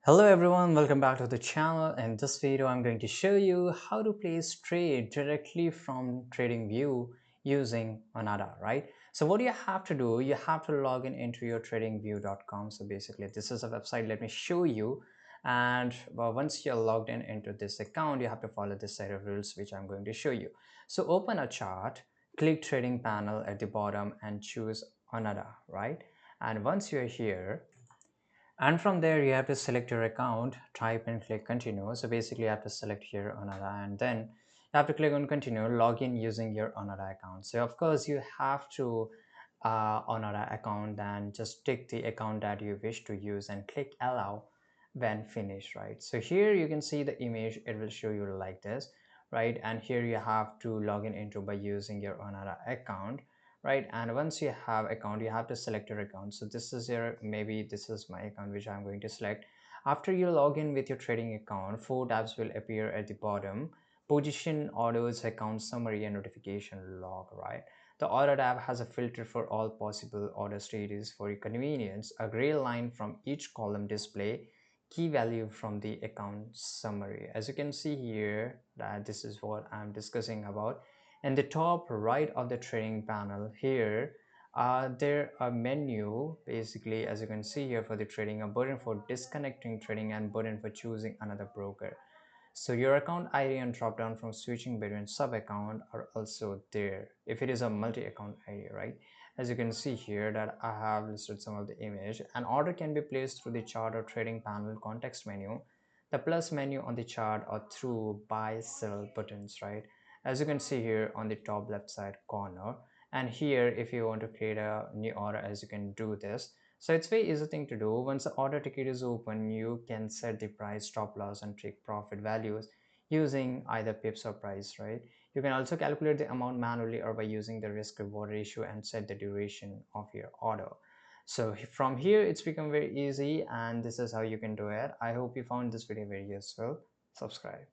Hello everyone, welcome back to the channel. In this video, I'm going to show you how to place trade directly from TradingView using Oanda, right? So what you have to do, you have to log in into your tradingview.com. So basically this is a website, let me show you. And once you're logged in into this account, you have to follow this set of rules, which I'm going to show you. So open a chart, click trading panel at the bottom and choose Oanda, right? And once you're here, and from there you have to select your account, type and click continue. So basically you have to select here Oanda, and then you have to click on continue, log in using your Oanda account. So of course you have to Oanda account, and just tick the account that you wish to use and click allow when finished, right? So here you can see the image, it will show you like this, right? And here you have to log in into by using your Oanda account, right? And once you have account, you have to select your account. So this is your, maybe this is my account which I'm going to select. After you log in with your trading account, four tabs will appear at the bottom: position, orders, account summary, and notification log, right? The order tab has a filter for all possible order status. For your convenience, a gray line from each column display key value from the account summary. As you can see here, that this is what I'm discussing about. In the top right of the trading panel here, there a menu, basically, as you can see here, for the trading, a button for disconnecting trading and button for choosing another broker. So your account ID and drop down from switching between sub account are also there if it is a multi-account ID, right? As you can see here that I have listed some of the image. An order can be placed through the chart or trading panel context menu, the plus menu on the chart, or through buy sell buttons, right? As you can see here on the top left side corner. And here, if you want to create a new order, as you can do this. So it's very easy thing to do. Once the order ticket is open, you can set the price, stop loss, and take profit values using either pips or price, right? You can also calculate the amount manually or by using the risk reward ratio and set the duration of your order. So from here, it's become very easy, and this is how you can do it. I hope you found this video very useful. Subscribe.